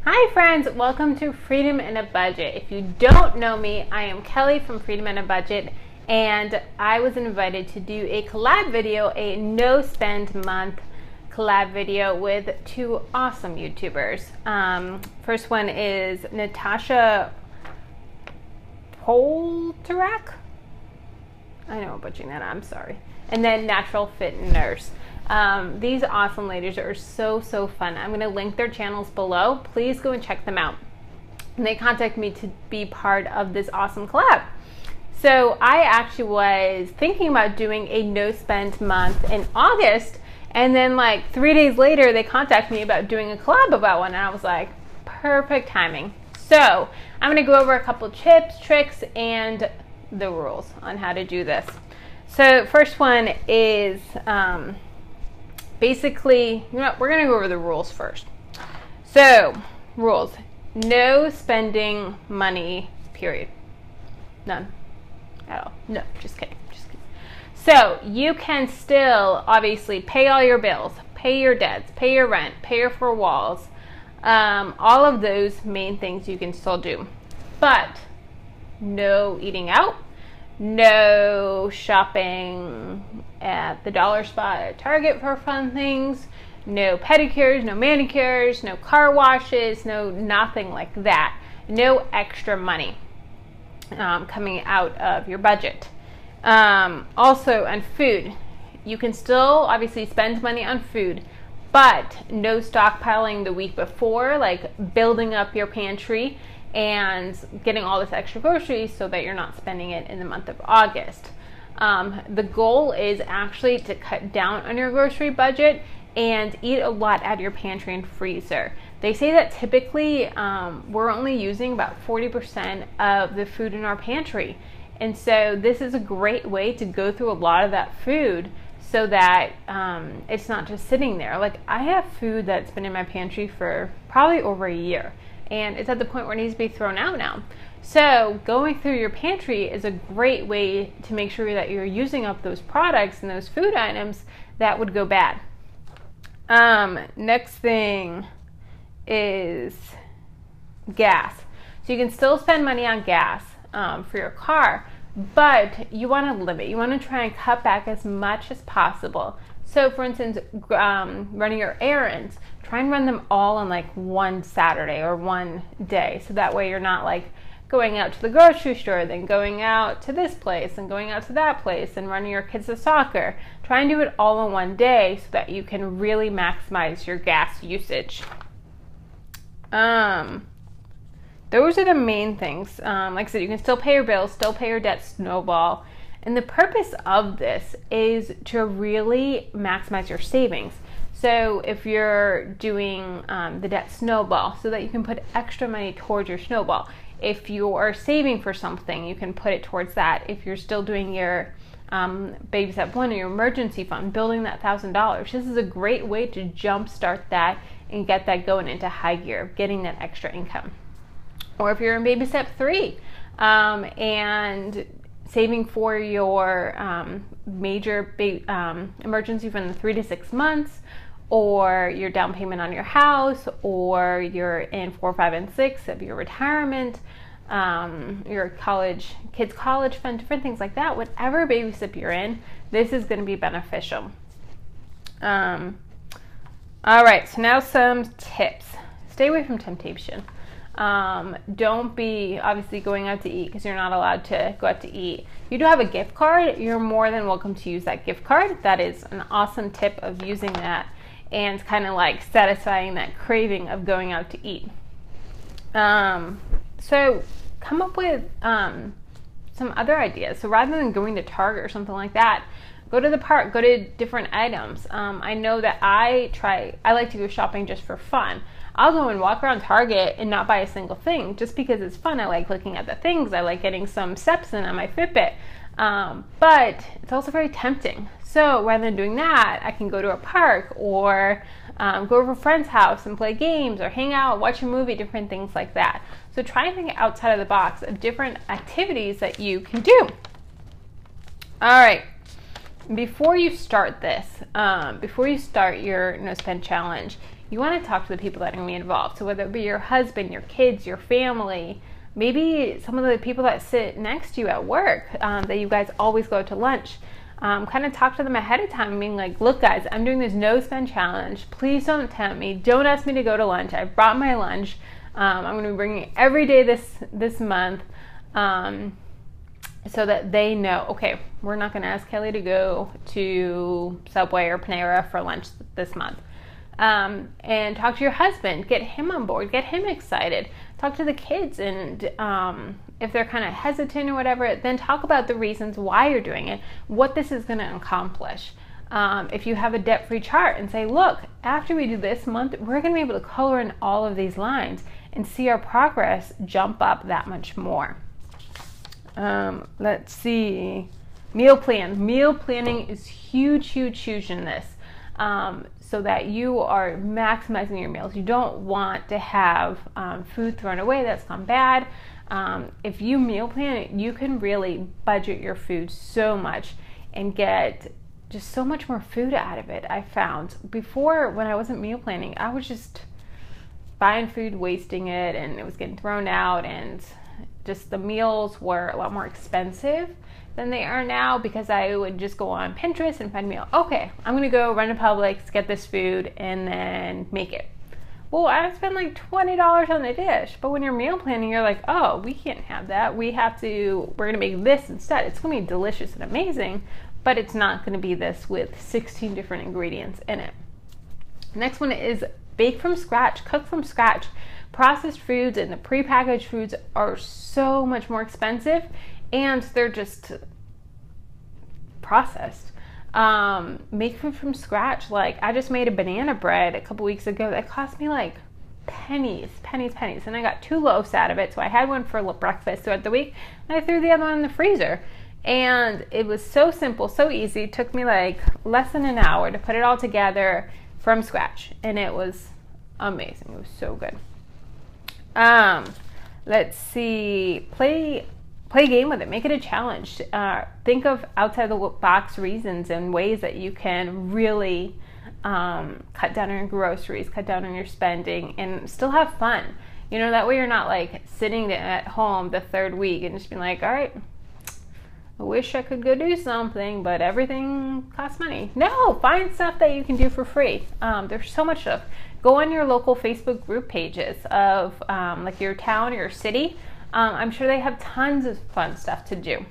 Hi friends, welcome to Freedom in a Budget. If you don't know me, I am Kelly from Freedom in a Budget, and I was invited to do a collab video, a no spend month collab video with two awesome YouTubers. First one is Natasha Polterak. I know I'm butchering that, I'm sorry. And then Natural Fit Nurse. These awesome ladies are so fun. I'm going to link their channels below. Please go and check them out. And they contacted me to be part of this awesome collab. So I actually was thinking about doing a no spend month in August, and then like 3 days later they contacted me about doing a collab about one, and I was like, perfect timing. So I'm going to go over a couple tips, tricks, and the rules on how to do this. So first one is basically, you know what, we're going to go over the rules first. So, rules. No spending money, period. None at all. No, just kidding. So, you can still, obviously, pay all your bills, pay your debts, pay your rent, pay your 4 walls. All of those main things you can still do. But, no eating out. No shopping at the dollar spot at Target for fun things, no pedicures, no manicures, no car washes, no nothing like that. No extra money coming out of your budget. Also on food, you can still obviously spend money on food, but no stockpiling the week before, like building up your pantry and getting all this extra groceries so that you're not spending it in the month of August. The goal is actually to cut down on your grocery budget and eat a lot out of your pantry and freezer. They say that typically we're only using about 40% of the food in our pantry. And so this is a great way to go through a lot of that food so that it's not just sitting there. Like, I have food that's been in my pantry for probably over a year, and it's at the point where it needs to be thrown out now. So going through your pantry is a great way to make sure that you're using up those products and those food items that would go bad. Next thing is gas. So you can still spend money on gas for your car, but you want to limit. You want to try and cut back as much as possible. So for instance, running your errands, try and run them all on like one Saturday or one day. So that way you're not like going out to the grocery store, then going out to this place and going out to that place and running your kids to soccer. Try and do it all in one day so that you can really maximize your gas usage. Those are the main things. Like I said, you can still pay your bills, still pay your debt snowball. And the purpose of this is to really maximize your savings. So if you're doing the debt snowball, so that you can put extra money towards your snowball. If you are saving for something, you can put it towards that. If you're still doing your baby step 1 or your emergency fund, building that $1,000, this is a great way to jumpstart that and get that going into high gear, getting that extra income. Or if you're in baby step 3 and saving for your major emergency fund in 3 to 6 months, or your down payment on your house, or you're in 4, 5, and 6 of your retirement, your kids' college fund, different things like that. Whatever baby step you're in, this is going to be beneficial. All right, so now some tips. Stay away from temptation. Don't be obviously going out to eat, because you're not allowed to go out to eat. You do have a gift card, you're more than welcome to use that gift card. That is an awesome tip of using that and kind of like satisfying that craving of going out to eat. So come up with some other ideas. So rather than going to Target or something like that, go to the park, go to different items. I know that I like to go shopping just for fun. I'll go and walk around Target and not buy a single thing just because it's fun. I like looking at the things. I like getting some steps in on my Fitbit. But it's also very tempting. So rather than doing that, I can go to a park or go over a friend's house and play games or hang out, watch a movie, different things like that. So try and think outside of the box of different activities that you can do. All right. Before you start this, before you start your no spend challenge, you want to talk to the people that are going to be involved. So whether it be your husband, your kids, your family, maybe some of the people that sit next to you at work, that you guys always go to lunch. Kind of talk to them ahead of time, being like, look guys, I'm doing this no spend challenge. Please don't tempt me. Don't ask me to go to lunch. I brought my lunch. I'm going to be bringing it every day this month, so that they know, okay, we're not going to ask Kelly to go to Subway or Panera for lunch this month. And talk to your husband, get him on board, get him excited. Talk to the kids, and if they're kind of hesitant or whatever, then talk about the reasons why you're doing it, what this is going to accomplish. If you have a debt-free chart, and say, look, after we do this month, we're going to be able to color in all of these lines and see our progress jump up that much more. Let's see. Meal plan. Meal planning is huge in this. So that you are maximizing your meals. You don't want to have food thrown away that's gone bad. If you meal plan, you can really budget your food so much and get just so much more food out of it. I found before, when I wasn't meal planning, I was just buying food, wasting it, and it was getting thrown out, and just the meals were a lot more expensive than they are now, because I would just go on Pinterest and find a meal. Okay, I'm gonna go run to Publix, get this food, and then make it. Well, I spend like $20 on the dish, but when you're meal planning, you're like, oh, we can't have that. We're gonna make this instead. It's gonna be delicious and amazing, but it's not gonna be this with 16 different ingredients in it. Next one is bake from scratch, cook from scratch. Processed foods and the prepackaged foods are so much more expensive, and they're just processed. Make food from scratch. Like, I just made a banana bread a couple weeks ago that cost me like pennies. And I got 2 loaves out of it. So I had one for breakfast throughout the week, and I threw the other one in the freezer. And it was so simple, so easy. It took me like less than an hour to put it all together from scratch. And it was amazing. It was so good. Let's see. Play a game with it. Make it a challenge. Think of outside the box reasons and ways that you can really cut down on your groceries, cut down on your spending, and still have fun. You know, that way you're not like sitting at home the 3rd week and just being like, all right, I wish I could go do something, but everything costs money. No, find stuff that you can do for free. There's so much stuff. Go on your local Facebook group pages of like your town or your city. I'm sure they have tons of fun stuff to do.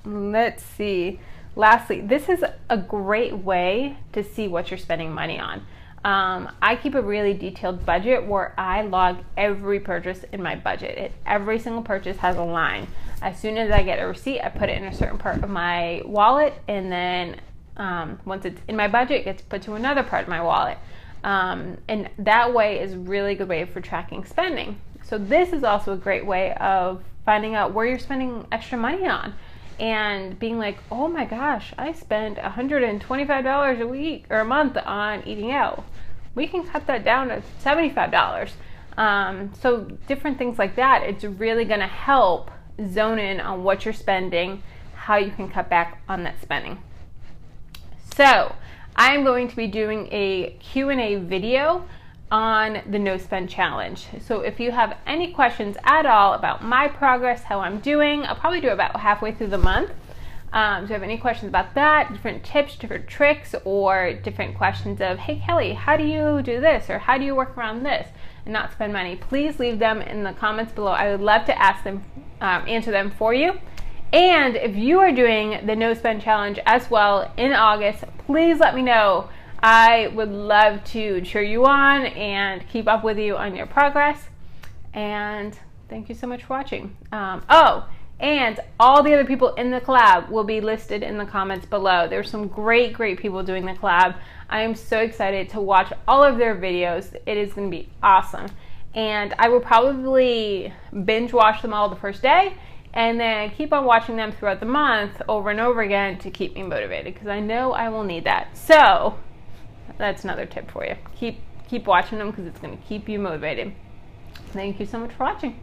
Let's see. Lastly, this is a great way to see what you're spending money on. I keep a really detailed budget where I log every purchase in my budget. Every single purchase has a line. As soon as I get a receipt, I put it in a certain part of my wallet, and then once it's in my budget, it gets put to another part of my wallet. And that way is a really good way for tracking spending. So this is also a great way of finding out where you're spending extra money on, and being like, oh my gosh, I spend $125 a week or a month on eating out. We can cut that down to $75. So different things like that. It's really going to help zone in on what you're spending, how you can cut back on that spending. So I'm going to be doing a Q&A video on the No Spend Challenge. So if you have any questions at all about my progress, how I'm doing, I'll probably do it about halfway through the month. So if you have any questions about that, different tips, different tricks, or different questions of, hey Kelly, how do you do this? Or how do you work around this and not spend money? Please leave them in the comments below. I would love to ask them, answer them for you. And if you are doing the No Spend Challenge as well in August, please let me know. I would love to cheer you on and keep up with you on your progress. And thank you so much for watching. Oh, and all the other people in the collab will be listed in the comments below. There's some great people doing the collab. I am so excited to watch all of their videos. It is going to be awesome. And I will probably binge watch them all the first day, and then keep on watching them throughout the month over and over again to keep me motivated, because I know I will need that. So that's another tip for you. Keep watching them, because it's going to keep you motivated. Thank you so much for watching.